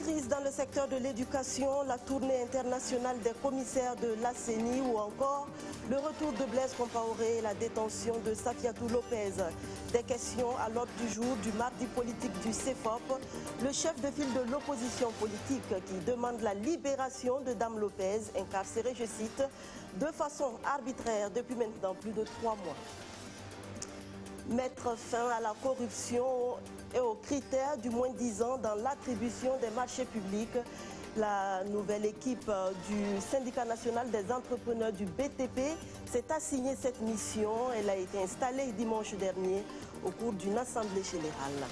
crise dans le secteur de l'éducation, la tournée internationale des commissaires de la CENI ou encore le retour de Blaise Compaoré et la détention de Safiatou Lopez. Des questions à l'ordre du jour du mardi politique du CEFOP, le chef de file de l'opposition politique qui demande la libération de Dame Lopez, incarcérée, je cite, de façon arbitraire depuis maintenant plus de 3 mois. Mettre fin à la corruption et aux critères du moins 10 ans dans l'attribution des marchés publics. La nouvelle équipe du syndicat national des entrepreneurs du BTP s'est assignée cette mission. Elle a été installée dimanche dernier au cours d'une assemblée générale.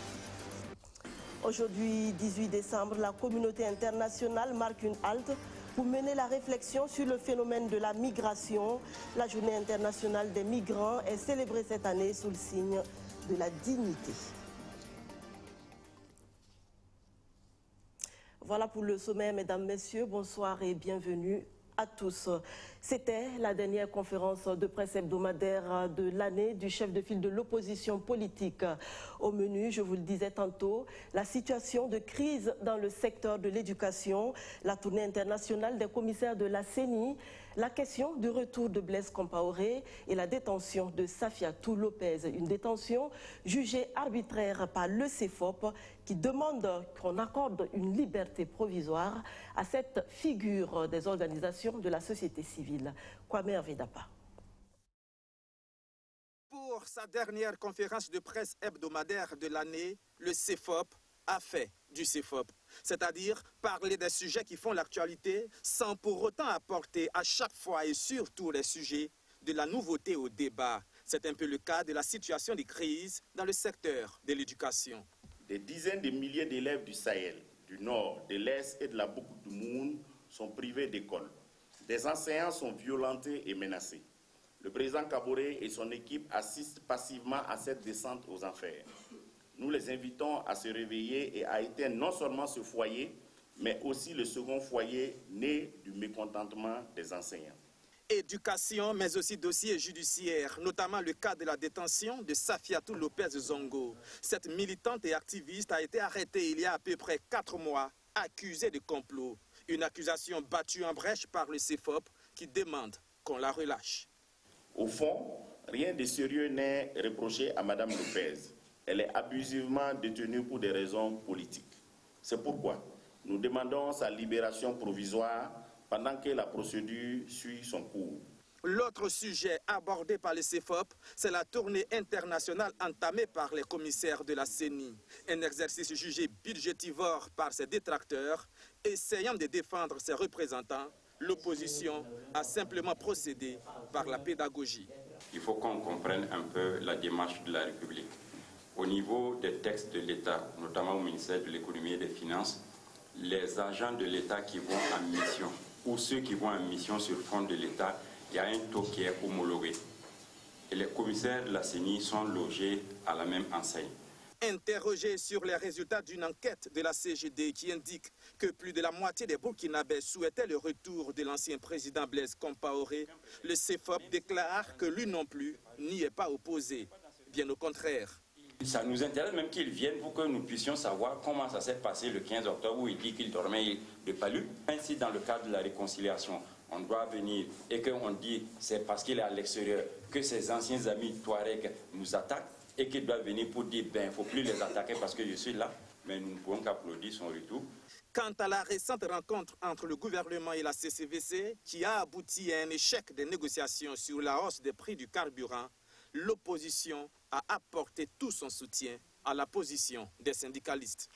Aujourd'hui, 18 décembre, la communauté internationale marque une halte pour mener la réflexion sur le phénomène de la migration. La journée internationale des migrants est célébrée cette année sous le signe de la dignité. Voilà pour le sommet, mesdames, messieurs. Bonsoir et bienvenue à tous. C'était la dernière conférence de presse hebdomadaire de l'année du chef de file de l'opposition politique. Au menu, je vous le disais tantôt, la situation de crise dans le secteur de l'éducation, la tournée internationale des commissaires de la CENI, la question du retour de Blaise Compaoré et la détention de Safiatou Lopez. Une détention jugée arbitraire par le CEFOP qui demande qu'on accorde une liberté provisoire à cette figure des organisations de la société civile. Kwame Hervé-Dapa. Pour sa dernière conférence de presse hebdomadaire de l'année, le CEFOP a fait du CEFOP, c'est-à-dire parler des sujets qui font l'actualité sans pour autant apporter à chaque fois et sur tous les sujets de la nouveauté au débat. C'est un peu le cas de la situation de crise dans le secteur de l'éducation. Des dizaines de milliers d'élèves du Sahel, du Nord, de l'Est et de la Boucle du Moun sont privés d'école. Des enseignants sont violentés et menacés. Le président Kaboré et son équipe assistent passivement à cette descente aux enfers. Nous les invitons à se réveiller et à éteindre non seulement ce foyer, mais aussi le second foyer né du mécontentement des enseignants. Éducation, mais aussi dossier judiciaire, notamment le cas de la détention de Safiatou Lopez Zongo. Cette militante et activiste a été arrêtée il y a à peu près 4 mois, accusée de complot. Une accusation battue en brèche par le CEFOP qui demande qu'on la relâche. Au fond, rien de sérieux n'est reproché à Mme Lopez. Elle est abusivement détenue pour des raisons politiques. C'est pourquoi nous demandons sa libération provisoire pendant que la procédure suit son cours. L'autre sujet abordé par le CEFOP, c'est la tournée internationale entamée par les commissaires de la CENI. Un exercice jugé budgétivore par ses détracteurs. Essayant de défendre ses représentants, l'opposition a simplement procédé par la pédagogie. Il faut qu'on comprenne un peu la démarche de la République. Au niveau des textes de l'État, notamment au ministère de l'Économie et des Finances, les agents de l'État qui vont en mission ou ceux qui vont en mission sur le front de l'État, il y a un taux qui est homologué. Et les commissaires de la CENI sont logés à la même enseigne. Interrogé sur les résultats d'une enquête de la CGD qui indique que plus de la moitié des Burkinabés souhaitaient le retour de l'ancien président Blaise Compaoré, le CEFOP déclare que lui non plus n'y est pas opposé. Bien au contraire. Ça nous intéresse même qu'ils viennent pour que nous puissions savoir comment ça s'est passé le 15 octobre où il dit qu'il dormait de palu. Ainsi, dans le cadre de la réconciliation, on doit venir et qu'on dit c'est parce qu'il est à l'extérieur que ses anciens amis Touareg nous attaquent et qu'il doit venir pour dire ben il ne faut plus les attaquer parce que je suis là. Mais nous ne pouvons qu'applaudir son retour. Quant à la récente rencontre entre le gouvernement et la CCVC qui a abouti à un échec des négociations sur la hausse des prix du carburant, l'opposition a apporté tout son soutien à la position des syndicalistes.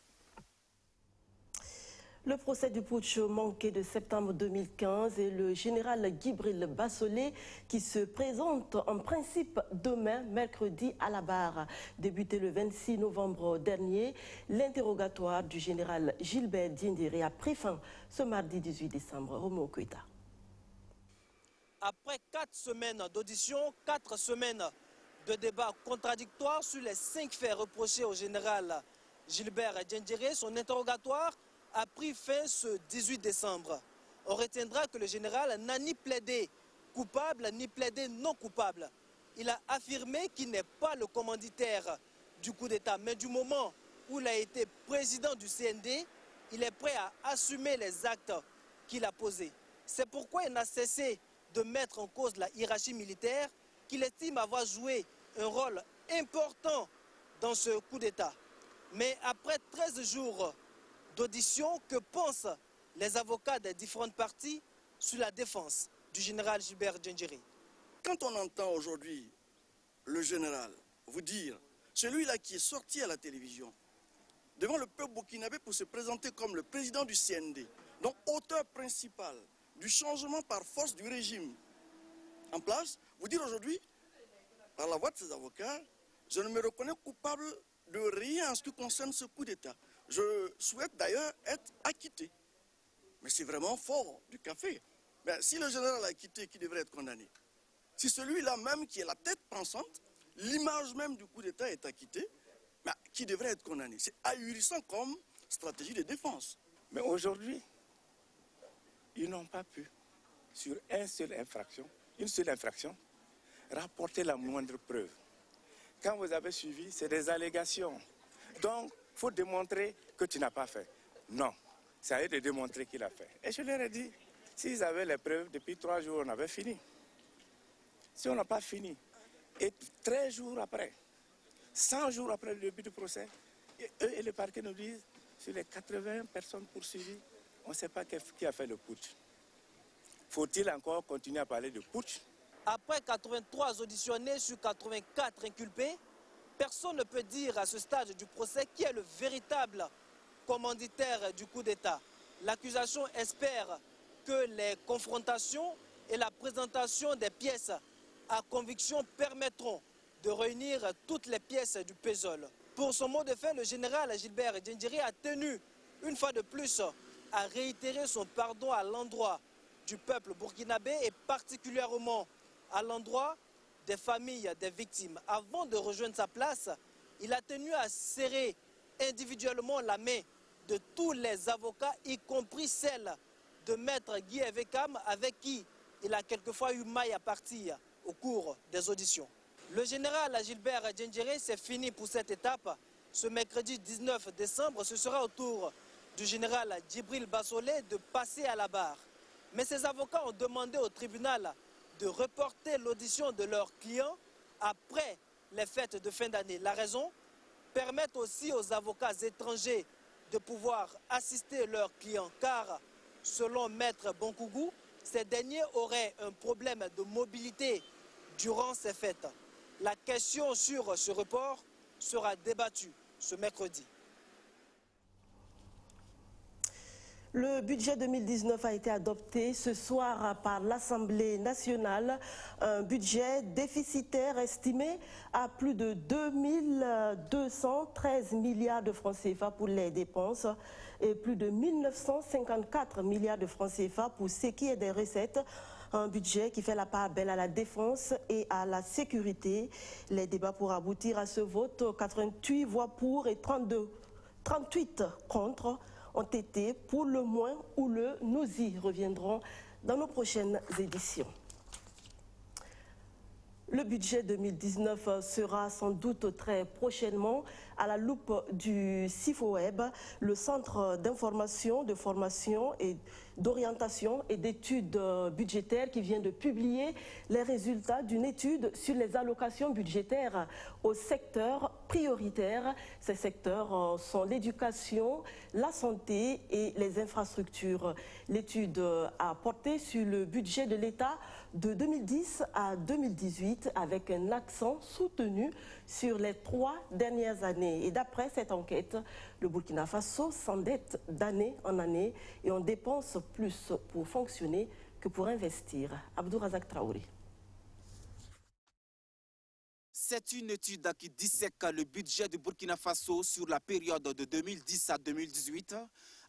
Le procès du putsch manqué de septembre 2015 et le général Djibril Bassolé qui se présente en principe demain, mercredi, à la barre. Débuté le 26 novembre dernier, l'interrogatoire du général Gilbert Diendéré a pris fin ce mardi 18 décembre. Romo Koita. Après 4 semaines d'audition, 4 semaines de débats contradictoires sur les 5 faits reprochés au général Gilbert Diendéré, son interrogatoire a pris fin ce 18 décembre. On retiendra que le général n'a ni plaidé coupable ni plaidé non coupable. Il a affirmé qu'il n'est pas le commanditaire du coup d'État, mais du moment où il a été président du CND, il est prêt à assumer les actes qu'il a posés. C'est pourquoi il n'a cessé de mettre en cause la hiérarchie militaire qu'il estime avoir joué un rôle important dans ce coup d'État. Mais après 13 jours d'audition, que pensent les avocats des différentes parties sur la défense du général Gilbert Diendéré? Quand on entend aujourd'hui le général vous dire, celui-là qui est sorti à la télévision, devant le peuple burkinabé pour se présenter comme le président du CND, donc auteur principal du changement par force du régime en place, vous dire aujourd'hui, par la voix de ses avocats, je ne me reconnais coupable de rien en ce qui concerne ce coup d'État. Je souhaite d'ailleurs être acquitté. Mais c'est vraiment fort du café. Mais si le général est acquitté, qui devrait être condamné? Si celui-là même qui est la tête pensante, l'image même du coup d'État est acquitté, qui devrait être condamné? C'est ahurissant comme stratégie de défense. Mais aujourd'hui, ils n'ont pas pu, sur une seule infraction, rapporter la moindre preuve. Quand vous avez suivi, c'est des allégations. Donc, il faut démontrer que tu n'as pas fait. Non, c'est à eux de démontrer qu'il a fait. Et je leur ai dit, s'ils avaient les preuves, depuis 3 jours, on avait fini. Si on n'a pas fini, et 13 jours après, 100 jours après le début du procès, eux et le parquet nous disent, sur les 80 personnes poursuivies, on ne sait pas qui a fait le putsch. Faut-il encore continuer à parler de putsch? Après 83 auditionnés sur 84 inculpés, personne ne peut dire à ce stade du procès qui est le véritable commanditaire du coup d'État. L'accusation espère que les confrontations et la présentation des pièces à conviction permettront de réunir toutes les pièces du puzzle. Pour son mot de fin, le général Gilbert Diendéré a tenu une fois de plus à réitérer son pardon à l'endroit du peuple burkinabé et particulièrement à l'endroit des familles des victimes. Avant de rejoindre sa place, il a tenu à serrer individuellement la main de tous les avocats, y compris celle de maître Guy Evekam, avec qui il a quelquefois eu maille à partir au cours des auditions. Le général Gilbert Diendéré, c'est fini pour cette étape. Ce mercredi 19 décembre, ce sera au tour du général Djibril Bassolé de passer à la barre. Mais ses avocats ont demandé au tribunal de reporter l'audition de leurs clients après les fêtes de fin d'année. La raison? Permettre aussi aux avocats étrangers de pouvoir assister leurs clients, car selon Maître Bonkougou, ces derniers auraient un problème de mobilité durant ces fêtes. La question sur ce report sera débattue ce mercredi. Le budget 2019 a été adopté ce soir par l'Assemblée nationale. Un budget déficitaire estimé à plus de 2213 milliards de francs CFA pour les dépenses et plus de 1954 milliards de francs CFA pour ce qui est des recettes. Un budget qui fait la part belle à la défense et à la sécurité. Les débats pour aboutir à ce vote, 88 voix pour et 38 contre, ont été pour le moins houleux. Nous y reviendrons dans nos prochaines éditions. Le budget 2019 sera sans doute très prochainement à la loupe du CIFOWEB, le Centre d'information, de formation et d'orientation et d'études budgétaires qui vient de publier les résultats d'une étude sur les allocations budgétaires aux secteurs prioritaires. Ces secteurs sont l'éducation, la santé et les infrastructures. L'étude a porté sur le budget de l'État de 2010 à 2018 avec un accent soutenu sur les 3 dernières années. Et d'après cette enquête, le Burkina Faso s'endette d'année en année et on dépense plus pour fonctionner que pour investir. Abdou Razak Traoré. C'est une étude qui dissèque le budget du Burkina Faso sur la période de 2010 à 2018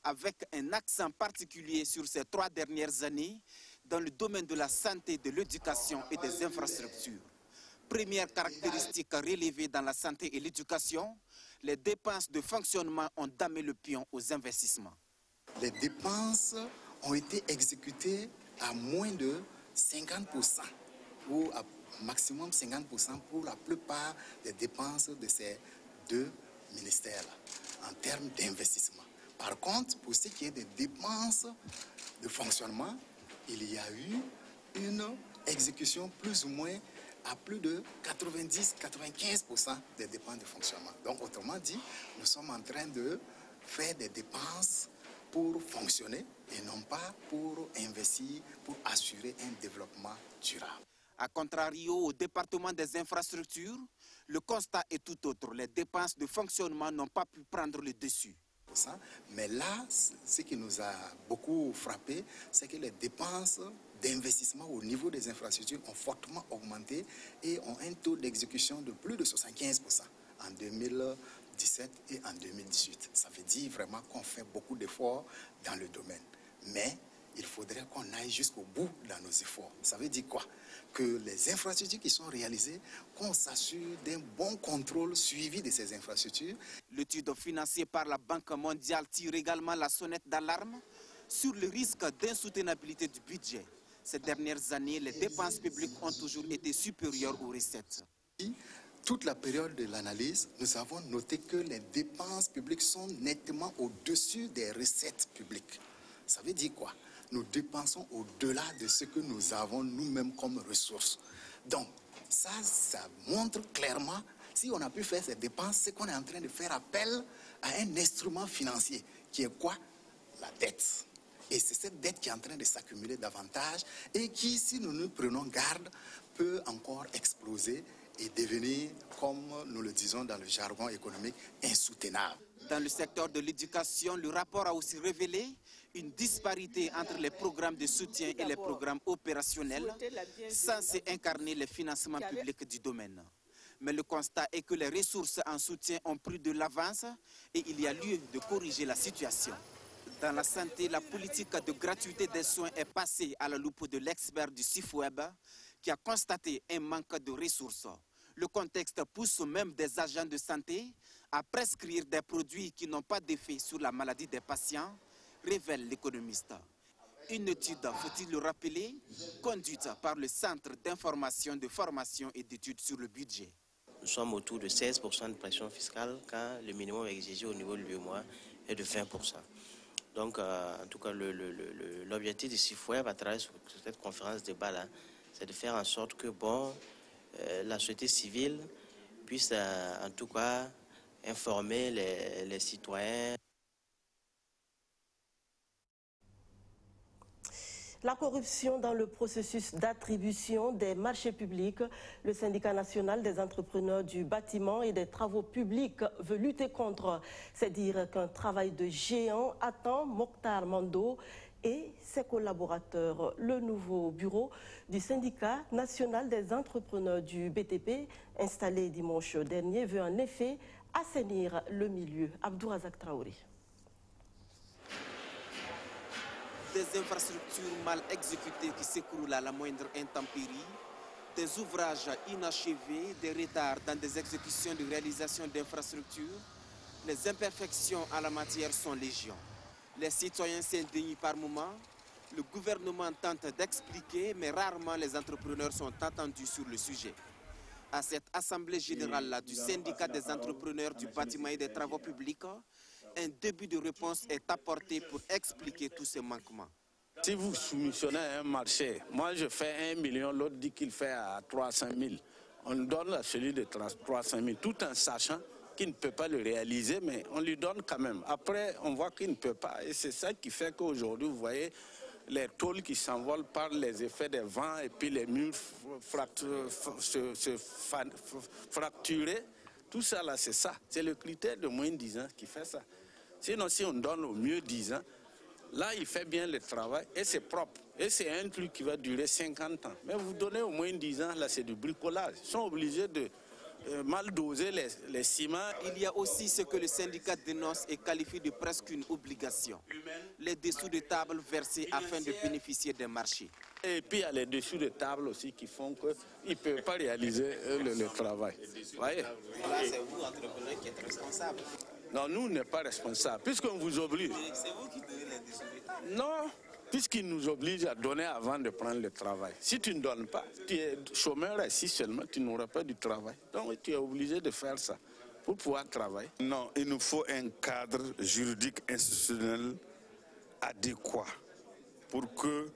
avec un accent particulier sur ces 3 dernières années dans le domaine de la santé, de l'éducation et des infrastructures. Première caractéristique relevée dans la santé et l'éducation, les dépenses de fonctionnement ont damé le pion aux investissements. Les dépenses ont été exécutées à moins de 50%, ou à maximum 50% pour la plupart des dépenses de ces 2 ministères en termes d'investissement. Par contre, pour ce qui est des dépenses de fonctionnement, il y a eu une exécution plus ou moins à plus de 90-95% des dépenses de fonctionnement. Donc, autrement dit, nous sommes en train de faire des dépenses pour fonctionner et non pas pour investir, pour assurer un développement durable. A contrario, au département des infrastructures, le constat est tout autre. Les dépenses de fonctionnement n'ont pas pu prendre le dessus. Mais là, ce qui nous a beaucoup frappé, c'est que les dépenses d'investissement au niveau des infrastructures ont fortement augmenté et ont un taux d'exécution de plus de 75% en 2017 et en 2018. Ça veut dire vraiment qu'on fait beaucoup d'efforts dans le domaine. Mais il faudrait qu'on aille jusqu'au bout dans nos efforts. Ça veut dire quoi? Que les infrastructures qui sont réalisées, qu'on s'assure d'un bon contrôle suivi de ces infrastructures. L'étude financée par la Banque mondiale tire également la sonnette d'alarme sur le risque d'insoutenabilité du budget. Ces dernières années, les dépenses publiques ont toujours été supérieures aux recettes. Toute la période de l'analyse, nous avons noté que les dépenses publiques sont nettement au-dessus des recettes publiques. Ça veut dire quoi? Nous dépensons au-delà de ce que nous avons nous-mêmes comme ressources. Donc, ça montre clairement, si on a pu faire ces dépenses, c'est qu'on est en train de faire appel à un instrument financier, qui est quoi? La dette. Et c'est cette dette qui est en train de s'accumuler davantage et qui, si nous nous prenons garde, peut encore exploser et devenir, comme nous le disons dans le jargon économique, insoutenable. Dans le secteur de l'éducation, le rapport a aussi révélé une disparité entre les programmes de soutien et les programmes opérationnels censés incarner les financements publics du domaine. Mais le constat est que les ressources en soutien ont pris de l'avance et il y a lieu de corriger la situation. Dans la santé, la politique de gratuité des soins est passée à la loupe de l'expert du Sifweb qui a constaté un manque de ressources. Le contexte pousse même des agents de santé à prescrire des produits qui n'ont pas d'effet sur la maladie des patients, révèle l'économiste. Une étude, faut-il le rappeler, conduite par le Centre d'information, de formation et d'études sur le budget. Nous sommes autour de 16% de pression fiscale quand le minimum exigé au niveau de l'UEMOA est de 20%. Donc, en tout cas, l'objectif du Sifweb à travers cette conférence de débat-là, c'est de faire en sorte que, la société civile puisse, en tout cas, informer les citoyens. La corruption dans le processus d'attribution des marchés publics, le syndicat national des entrepreneurs du bâtiment et des travaux publics veut lutter contre. C'est dire qu'un travail de géant attend Mokhtar Mando et ses collaborateurs. Le nouveau bureau du syndicat national des entrepreneurs du BTP, installé dimanche dernier, veut en effet assainir le milieu. Abdourazak Traoré. Des infrastructures mal exécutées qui s'écroulent à la moindre intempérie, des ouvrages inachevés, des retards dans des exécutions de réalisation d'infrastructures, les imperfections en la matière sont légion. Les citoyens s'indignent par moments, le gouvernement tente d'expliquer, mais rarement les entrepreneurs sont entendus sur le sujet. À cette assemblée générale du syndicat des entrepreneurs du bâtiment et des travaux publics, un début de réponse est apporté pour expliquer tous ces manquements. Si vous soumissionnez un marché, moi je fais 1 million, l'autre dit qu'il fait à 300 000. On donne à celui de 300 000, tout en sachant qu'il ne peut pas le réaliser, mais on lui donne quand même. Après, on voit qu'il ne peut pas. Et c'est ça qui fait qu'aujourd'hui, vous voyez, les tôles qui s'envolent par les effets des vents et puis les murs fracturés. Tout ça là, c'est ça. C'est le critère de moins de 10 ans qui fait ça. Sinon, si on donne au mieux 10 ans, là, il fait bien le travail et c'est propre. Et c'est un truc qui va durer 50 ans. Mais vous donnez au moins 10 ans, là, c'est du bricolage. Ils sont obligés de mal doser les ciments. Il y a aussi ce que le syndicat dénonce et qualifie de presque une obligation. Les dessous de table versés afin de bénéficier des marchés. Et puis il y a les dessous de table aussi qui font qu'ils ne peuvent pas réaliser le travail. Voyez? Là, c'est vous, entrepreneur, qui êtes responsable. Non, nous, on n'est pas responsables, puisqu'on vous oblige. C'est vous qui donnez les dessous de table. Non, puisqu'ils nous obligent à donner avant de prendre le travail. Si tu ne donnes pas, tu es chômeur ici seulement, tu n'auras pas du travail. Donc tu es obligé de faire ça. pour pouvoir travailler? Non, il nous faut un cadre juridique institutionnel adéquat pour que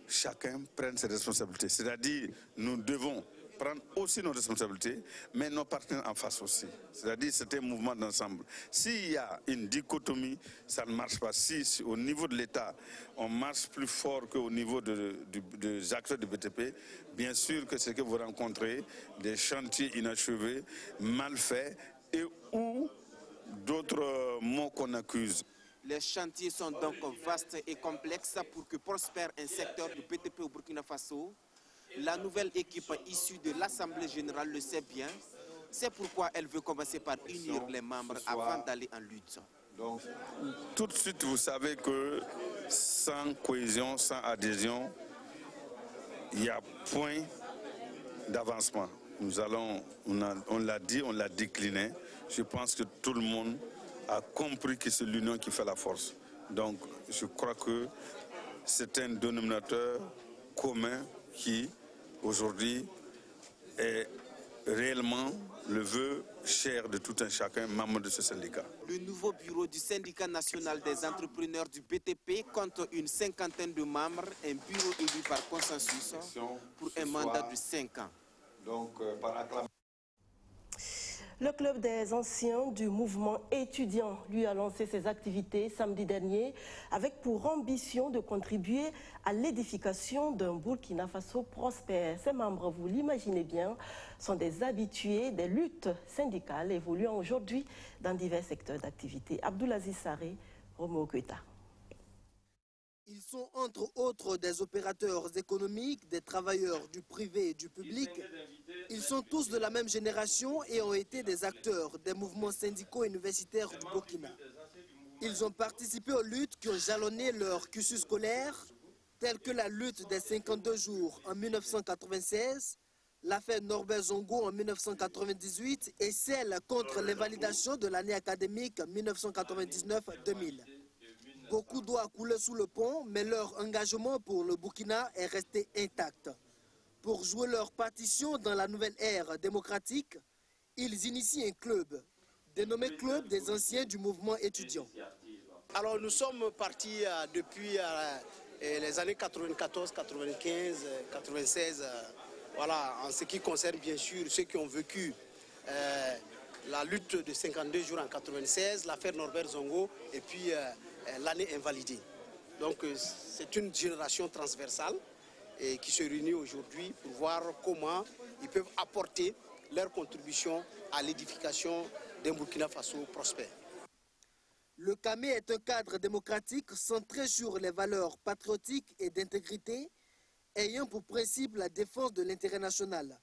chacun prenne ses responsabilités. C'est-à-dire, nous devons prendre aussi nos responsabilités, mais nos partenaires en face aussi. C'est-à-dire, c'est un mouvement d'ensemble. S'il y a une dichotomie, ça ne marche pas. Si au niveau de l'État, on marche plus fort qu'au niveau des acteurs du BTP, bien sûr que ce que vous rencontrez, des chantiers inachevés, mal faits, et ou d'autres mots qu'on accuse. Les chantiers sont donc vastes et complexes pour que prospère un secteur du BTP au Burkina Faso. La nouvelle équipe issue de l'Assemblée générale le sait bien. C'est pourquoi elle veut commencer par unir les membres avant d'aller en lutte. Donc, tout de suite, vous savez que sans cohésion, sans adhésion, il y a point d'avancement. On l'a dit, on l'a décliné. Je pense que tout le monde a compris que c'est l'union qui fait la force. Donc, je crois que c'est un dénominateur commun qui, aujourd'hui, est réellement le vœu cher de tout un chacun, membre de ce syndicat. Le nouveau bureau du syndicat national des entrepreneurs du BTP compte une cinquantaine de membres, un bureau élu par consensus pour un mandat de 5 ans. Donc, par acclamation. Le club des anciens du mouvement étudiant lui a lancé ses activités samedi dernier avec pour ambition de contribuer à l'édification d'un Burkina Faso prospère. Ses membres, vous l'imaginez bien, sont des habitués des luttes syndicales évoluant aujourd'hui dans divers secteurs d'activité. Abdoulaziz Sarré, Romo Kweta. Ils sont entre autres des opérateurs économiques, des travailleurs du privé et du public. Ils sont tous de la même génération et ont été des acteurs des mouvements syndicaux universitaires du Burkina. Ils ont participé aux luttes qui ont jalonné leur cursus scolaire, telles que la lutte des 52 jours en 1996, l'affaire Norbert Zongo en 1998 et celle contre l'invalidation de l'année académique 1999-2000. Beaucoup d'eau a coulé sous le pont, mais leur engagement pour le Burkina est resté intact. Pour jouer leur partition dans la nouvelle ère démocratique, ils initient un club, dénommé Club des anciens du mouvement étudiant. Alors nous sommes partis depuis les années 94, 95, 96, voilà, en ce qui concerne bien sûr ceux qui ont vécu la lutte de 52 jours en 96, l'affaire Norbert Zongo et puis l'année invalidée. Donc c'est une génération transversale et qui se réunit aujourd'hui pour voir comment ils peuvent apporter leur contribution à l'édification d'un Burkina Faso prospère. Le CAME est un cadre démocratique centré sur les valeurs patriotiques et d'intégrité, ayant pour principe la défense de l'intérêt national.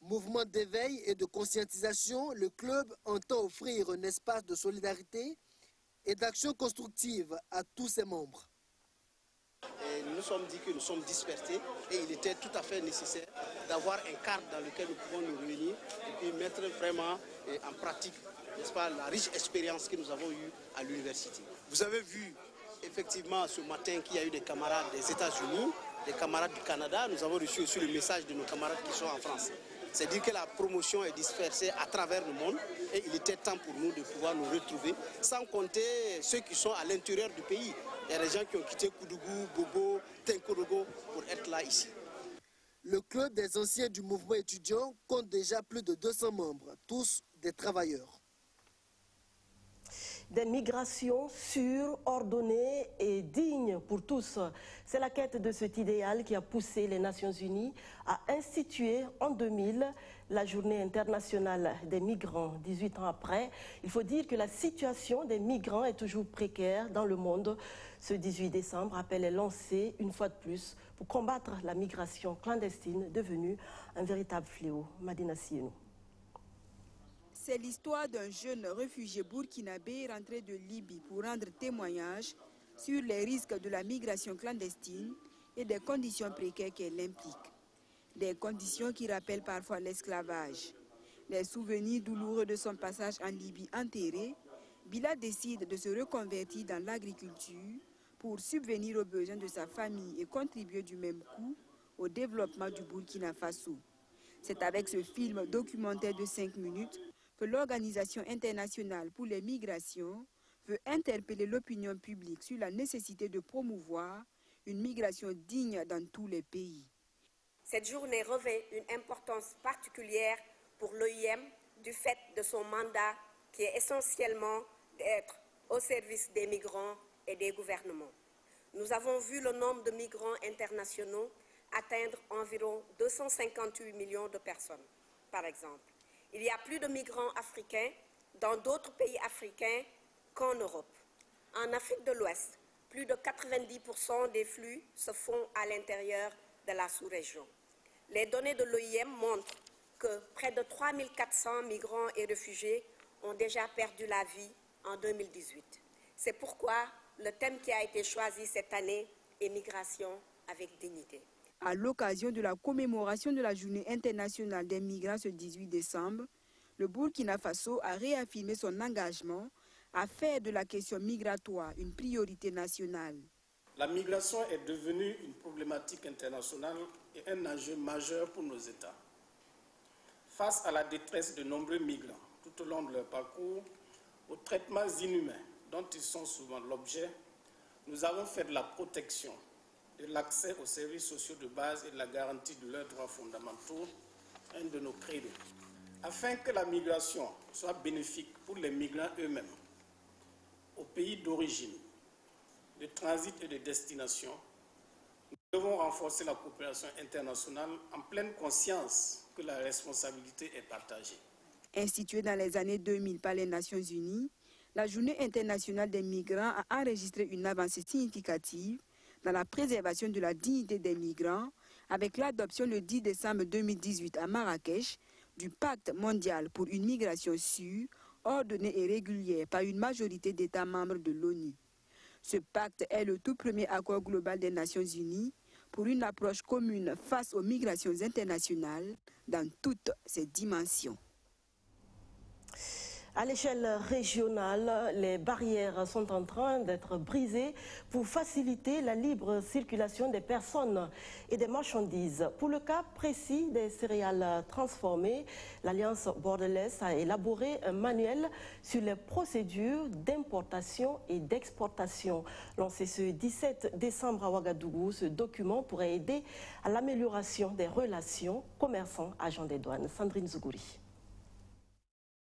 Mouvement d'éveil et de conscientisation, le club entend offrir un espace de solidarité et d'action constructive à tous ses membres. Et nous nous sommes dit que nous sommes dispersés et il était tout à fait nécessaire d'avoir un cadre dans lequel nous pouvons nous réunir et puis mettre vraiment en pratique, n'est-ce pas, la riche expérience que nous avons eue à l'université. Vous avez vu effectivement ce matin qu'il y a eu des camarades des États-Unis, des camarades du Canada. Nous avons reçu aussi le message de nos camarades qui sont en France. C'est-à-dire que la promotion est dispersée à travers le monde et il était temps pour nous de pouvoir nous retrouver, sans compter ceux qui sont à l'intérieur du pays. Il y a des gens qui ont quitté Koudougou, Bobo, Tenkorogo pour être là ici. Le club des anciens du mouvement étudiant compte déjà plus de 200 membres, tous des travailleurs. Des migrations sûres, ordonnées et dignes pour tous. C'est la quête de cet idéal qui a poussé les Nations Unies à instituer en 2000 la Journée internationale des migrants. 18 ans après, il faut dire que la situation des migrants est toujours précaire dans le monde. Ce 18 décembre, appel est lancé une fois de plus pour combattre la migration clandestine devenue un véritable fléau. Madina Sienou. C'est l'histoire d'un jeune réfugié burkinabé rentré de Libye pour rendre témoignage sur les risques de la migration clandestine et des conditions précaires qu'elle implique. Des conditions qui rappellent parfois l'esclavage. Les souvenirs douloureux de son passage en Libye enterré, Bila décide de se reconvertir dans l'agriculture pour subvenir aux besoins de sa famille et contribuer du même coup au développement du Burkina Faso. C'est avec ce film documentaire de 5 minutes que l'Organisation internationale pour les migrations veut interpeller l'opinion publique sur la nécessité de promouvoir une migration digne dans tous les pays. Cette journée revêt une importance particulière pour l'OIM du fait de son mandat qui est essentiellement d'être au service des migrants et des gouvernements. Nous avons vu le nombre de migrants internationaux atteindre environ 258 millions de personnes, par exemple. Il y a plus de migrants africains dans d'autres pays africains qu'en Europe. En Afrique de l'Ouest, plus de 90% des flux se font à l'intérieur de la sous-région. Les données de l'OIM montrent que près de 3400 migrants et réfugiés ont déjà perdu la vie en 2018. C'est pourquoi le thème qui a été choisi cette année est Migration avec dignité. À l'occasion de la commémoration de la Journée internationale des migrants ce 18 décembre, le Burkina Faso a réaffirmé son engagement à faire de la question migratoire une priorité nationale. La migration est devenue une problématique internationale et un enjeu majeur pour nos États. Face à la détresse de nombreux migrants tout au long de leur parcours, aux traitements inhumains dont ils sont souvent l'objet, nous avons fait de la protection, de l'accès aux services sociaux de base et de la garantie de leurs droits fondamentaux un de nos credos. Afin que la migration soit bénéfique pour les migrants eux-mêmes, aux pays d'origine, de transit et de destination, nous devons renforcer la coopération internationale en pleine conscience que la responsabilité est partagée. Instituée dans les années 2000 par les Nations Unies, la Journée internationale des migrants a enregistré une avancée significative dans la préservation de la dignité des migrants avec l'adoption le 10 décembre 2018 à Marrakech du Pacte mondial pour une migration sûre, ordonnée et régulière par une majorité d'États membres de l'ONU. Ce pacte est le tout premier accord global des Nations Unies pour une approche commune face aux migrations internationales dans toutes ses dimensions. À l'échelle régionale, les barrières sont en train d'être brisées pour faciliter la libre circulation des personnes et des marchandises. Pour le cas précis des céréales transformées, l'Alliance bordelaise a élaboré un manuel sur les procédures d'importation et d'exportation. Lancé ce 17 décembre à Ouagadougou, ce document pourrait aider à l'amélioration des relations commerçants-agents des douanes. Sandrine Zougouri.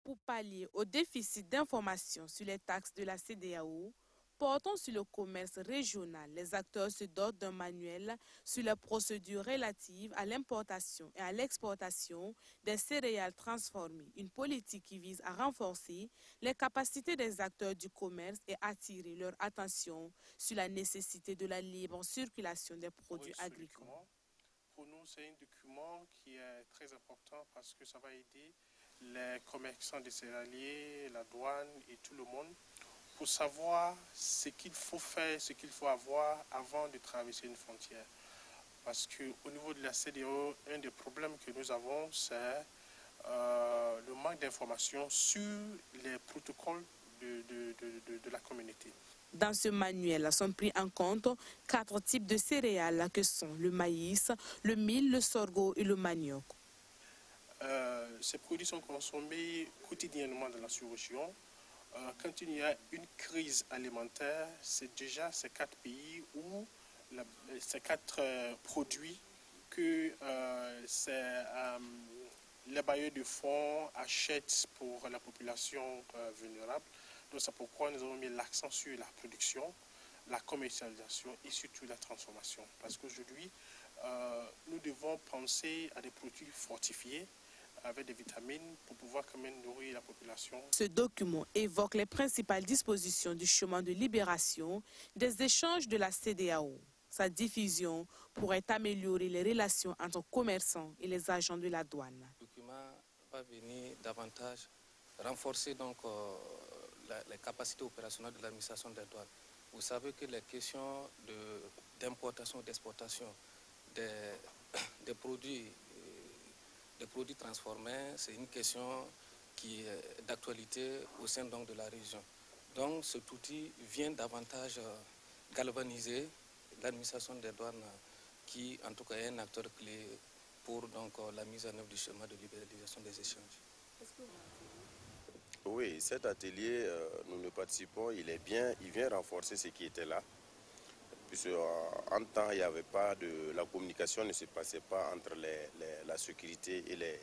Pour pallier au déficit d'information sur les taxes de la CEDEAO, portant sur le commerce régional, les acteurs se dotent d'un manuel sur les procédures relatives à l'importation et à l'exportation des céréales transformées, une politique qui vise à renforcer les capacités des acteurs du commerce et attirer leur attention sur la nécessité de la libre circulation des produits agricoles. Pour nous, c'est un document qui est très important parce que ça va aider les commerçants des céréaliers, la douane et tout le monde pour savoir ce qu'il faut faire, ce qu'il faut avoir avant de traverser une frontière. Parce qu'au niveau de la CEDEAO, un des problèmes que nous avons, c'est le manque d'informations sur les protocoles de la communauté. Dans ce manuel sont pris en compte 4 types de céréales que sont le maïs, le mil, le sorgho et le manioc. Ces produits sont consommés quotidiennement dans la sous-région. Quand il y a une crise alimentaire, c'est déjà ces 4 pays où ces 4 produits que les bailleurs de fonds achètent pour la population vulnérable. Donc c'est pourquoi nous avons mis l'accent sur la production, la commercialisation et surtout la transformation. Parce qu'aujourd'hui, nous devons penser à des produits fortifiés avec des vitamines pour pouvoir quand même nourrir la population. Ce document évoque les principales dispositions du chemin de libération des échanges de la CEDEAO. Sa diffusion pourrait améliorer les relations entre commerçants et les agents de la douane. Le document va venir davantage renforcer donc, les capacités opérationnelles de l'administration des douanes. Vous savez que les questions d'importation, d'exportation des produits transformés, c'est une question qui est d'actualité au sein donc, de la région. Donc cet outil vient davantage galvaniser l'administration des douanes qui en tout cas est un acteur clé pour donc, la mise en œuvre du schéma de libéralisation des échanges. Oui, cet atelier, nous ne participons, il est bien, il vient renforcer ce qui était là. Puisque en temps, il n'y avait pas de... La communication ne se passait pas entre la sécurité et les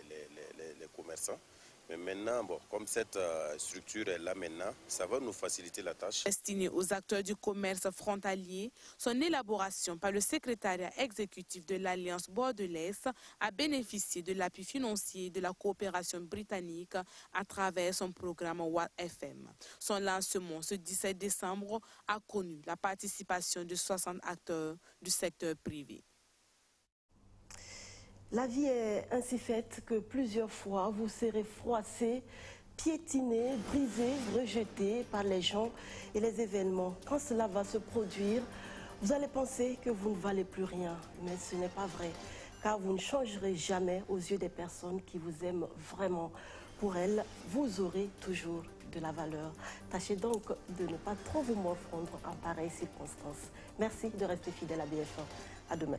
commerçants. Mais maintenant, bon, comme cette structure est là maintenant, ça va nous faciliter la tâche. Destiné aux acteurs du commerce frontalier, son élaboration par le secrétariat exécutif de l'Alliance bordelaise a bénéficié de l'appui financier de la coopération britannique à travers son programme Watt FM. Son lancement ce 17 décembre a connu la participation de 60 acteurs du secteur privé. La vie est ainsi faite que plusieurs fois vous serez froissé, piétiné, brisé, rejeté par les gens et les événements. Quand cela va se produire, vous allez penser que vous ne valez plus rien. Mais ce n'est pas vrai, car vous ne changerez jamais aux yeux des personnes qui vous aiment vraiment. Pour elles, vous aurez toujours de la valeur. Tâchez donc de ne pas trop vous morfondre en pareilles circonstances. Merci de rester fidèle à BF1. À demain.